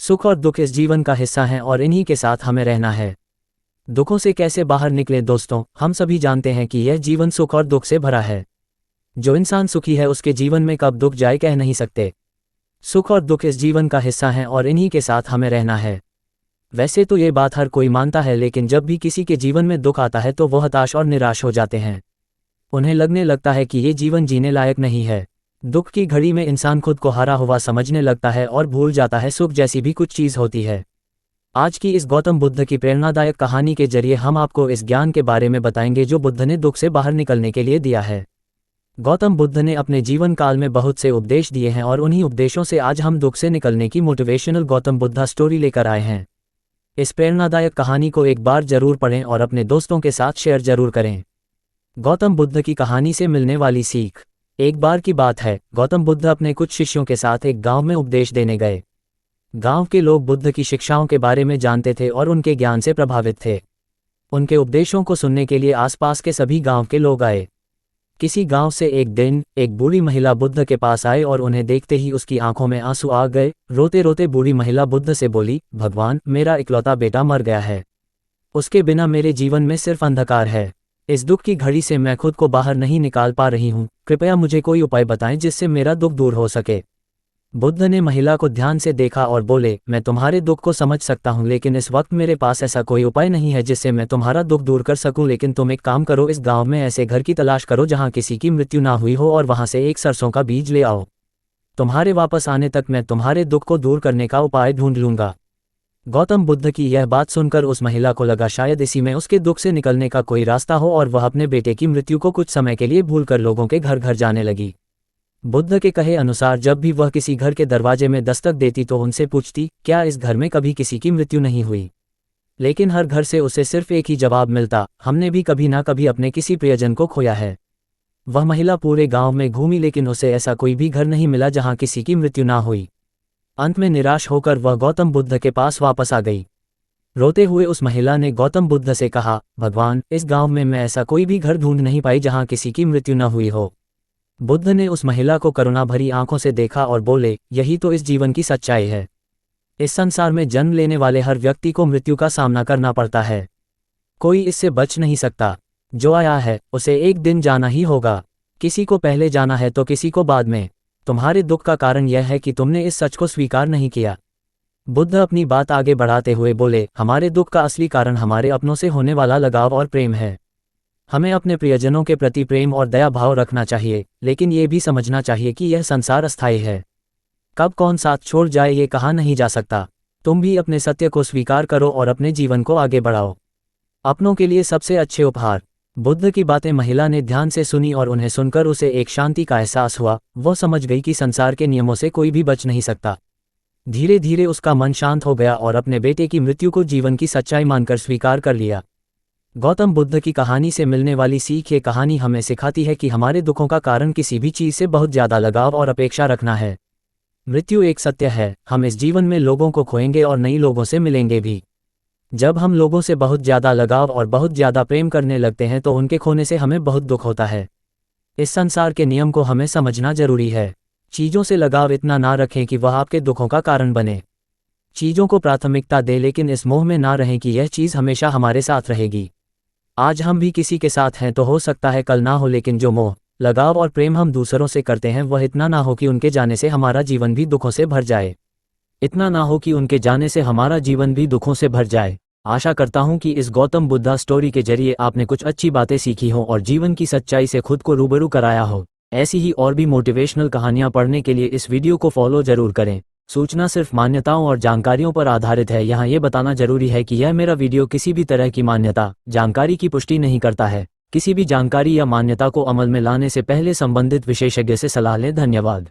सुख और दुख इस जीवन का हिस्सा हैं और इन्हीं के साथ हमें रहना है। दुखों से कैसे बाहर निकले दोस्तों, हम सभी जानते हैं कि यह जीवन सुख और दुख से भरा है। जो इंसान सुखी है उसके जीवन में कब दुख जाए कह नहीं सकते। सुख और दुख इस जीवन का हिस्सा हैं और इन्हीं के साथ हमें रहना है। वैसे तो ये बात हर कोई मानता है, लेकिन जब भी किसी के जीवन में दुख आता है तो वह हताश और निराश हो जाते हैं। उन्हें लगने लगता है कि ये जीवन जीने लायक नहीं है। दुख की घड़ी में इंसान खुद को हारा हुआ समझने लगता है और भूल जाता है सुख जैसी भी कुछ चीज़ होती है। आज की इस गौतम बुद्ध की प्रेरणादायक कहानी के जरिए हम आपको इस ज्ञान के बारे में बताएंगे जो बुद्ध ने दुख से बाहर निकलने के लिए दिया है। गौतम बुद्ध ने अपने जीवन काल में बहुत से उपदेश दिए हैं और उन्हीं उपदेशों से आज हम दुख से निकलने की मोटिवेशनल गौतम बुद्धा स्टोरी लेकर आए हैं। इस प्रेरणादायक कहानी को एक बार जरूर पढ़ें और अपने दोस्तों के साथ शेयर जरूर करें। गौतम बुद्ध की कहानी से मिलने वाली सीख। एक बार की बात है, गौतम बुद्ध अपने कुछ शिष्यों के साथ एक गांव में उपदेश देने गए। गांव के लोग बुद्ध की शिक्षाओं के बारे में जानते थे और उनके ज्ञान से प्रभावित थे। उनके उपदेशों को सुनने के लिए आसपास के सभी गांव के लोग आए। किसी गांव से एक दिन एक बूढ़ी महिला बुद्ध के पास आए और उन्हें देखते ही उसकी आंखों में आंसू आ गए। रोते रोते बूढ़ी महिला बुद्ध से बोली, भगवान, मेरा इकलौता बेटा मर गया है। उसके बिना मेरे जीवन में सिर्फ अंधकार है। इस दुख की घड़ी से मैं खुद को बाहर नहीं निकाल पा रही हूँ। कृपया मुझे कोई उपाय बताएं जिससे मेरा दुख दूर हो सके। बुद्ध ने महिला को ध्यान से देखा और बोले, मैं तुम्हारे दुख को समझ सकता हूँ, लेकिन इस वक्त मेरे पास ऐसा कोई उपाय नहीं है जिससे मैं तुम्हारा दुख दूर कर सकूं। लेकिन तुम एक काम करो, इस गांव में ऐसे घर की तलाश करो जहां किसी की मृत्यु ना हुई हो और वहां से एक सरसों का बीज ले आओ। तुम्हारे वापस आने तक मैं तुम्हारे दुख को दूर करने का उपाय ढूंढ लूंगा। गौतम बुद्ध की यह बात सुनकर उस महिला को लगा शायद इसी में उसके दुख से निकलने का कोई रास्ता हो और वह अपने बेटे की मृत्यु को कुछ समय के लिए भूलकर लोगों के घर घर जाने लगी। बुद्ध के कहे अनुसार जब भी वह किसी घर के दरवाजे में दस्तक देती तो उनसे पूछती, क्या इस घर में कभी किसी की मृत्यु नहीं हुई? लेकिन हर घर से उसे सिर्फ एक ही जवाब मिलता, हमने भी कभी ना कभी अपने किसी प्रियजन को खोया है। वह महिला पूरे गांव में घूमी लेकिन उसे ऐसा कोई भी घर नहीं मिला जहां किसी की मृत्यु ना हुई। अंत में निराश होकर वह गौतम बुद्ध के पास वापस आ गई। रोते हुए उस महिला ने गौतम बुद्ध से कहा, भगवान, इस गांव में मैं ऐसा कोई भी घर ढूंढ नहीं पाई जहां किसी की मृत्यु न हुई हो। बुद्ध ने उस महिला को करुणा भरी आंखों से देखा और बोले, यही तो इस जीवन की सच्चाई है। इस संसार में जन्म लेने वाले हर व्यक्ति को मृत्यु का सामना करना पड़ता है। कोई इससे बच नहीं सकता। जो आया है उसे एक दिन जाना ही होगा। किसी को पहले जाना है तो किसी को बाद में। तुम्हारे दुख का कारण यह है कि तुमने इस सच को स्वीकार नहीं किया। बुद्ध अपनी बात आगे बढ़ाते हुए बोले, हमारे दुख का असली कारण हमारे अपनों से होने वाला लगाव और प्रेम है। हमें अपने प्रियजनों के प्रति प्रेम और दया भाव रखना चाहिए, लेकिन ये भी समझना चाहिए कि यह संसार अस्थायी है। कब कौन साथ छोड़ जाए ये कहा नहीं जा सकता। तुम भी अपने सत्य को स्वीकार करो और अपने जीवन को आगे बढ़ाओ। अपनों के लिए सबसे अच्छे उपहार। बुद्ध की बातें महिला ने ध्यान से सुनी और उन्हें सुनकर उसे एक शांति का एहसास हुआ। वह समझ गई कि संसार के नियमों से कोई भी बच नहीं सकता। धीरे धीरे उसका मन शांत हो गया और अपने बेटे की मृत्यु को जीवन की सच्चाई मानकर स्वीकार कर लिया। गौतम बुद्ध की कहानी से मिलने वाली सीख। ये कहानी हमें सिखाती है कि हमारे दुखों का कारण किसी भी चीज़ से बहुत ज़्यादा लगाव और अपेक्षा रखना है। मृत्यु एक सत्य है। हम इस जीवन में लोगों को खोएंगे और नई लोगों से मिलेंगे भी। जब हम लोगों से बहुत ज़्यादा लगाव और बहुत ज़्यादा प्रेम करने लगते हैं तो उनके खोने से हमें बहुत दुख होता है। इस संसार के नियम को हमें समझना जरूरी है। चीज़ों से लगाव इतना ना रखें कि वह आपके दुखों का कारण बने। चीज़ों को प्राथमिकता दें, लेकिन इस मोह में ना रहें कि यह चीज़ हमेशा हमारे साथ रहेगी। आज हम भी किसी के साथ हैं तो हो सकता है कल ना हो, लेकिन जो मोह, लगाव और प्रेम हम दूसरों से करते हैं वह इतना ना हो कि उनके जाने से हमारा जीवन भी दुखों से भर जाए। इतना ना हो कि उनके जाने से हमारा जीवन भी दुखों से भर जाए। आशा करता हूं कि इस गौतम बुद्धा स्टोरी के जरिए आपने कुछ अच्छी बातें सीखी हो और जीवन की सच्चाई से खुद को रूबरू कराया हो। ऐसी ही और भी मोटिवेशनल कहानियां पढ़ने के लिए इस वीडियो को फॉलो जरूर करें। सूचना सिर्फ मान्यताओं और जानकारियों पर आधारित है। यहाँ ये बताना जरूरी है कि यह मेरा वीडियो किसी भी तरह की मान्यता, जानकारी की पुष्टि नहीं करता है। किसी भी जानकारी या मान्यता को अमल में लाने से पहले संबंधित विशेषज्ञ से सलाह लें। धन्यवाद।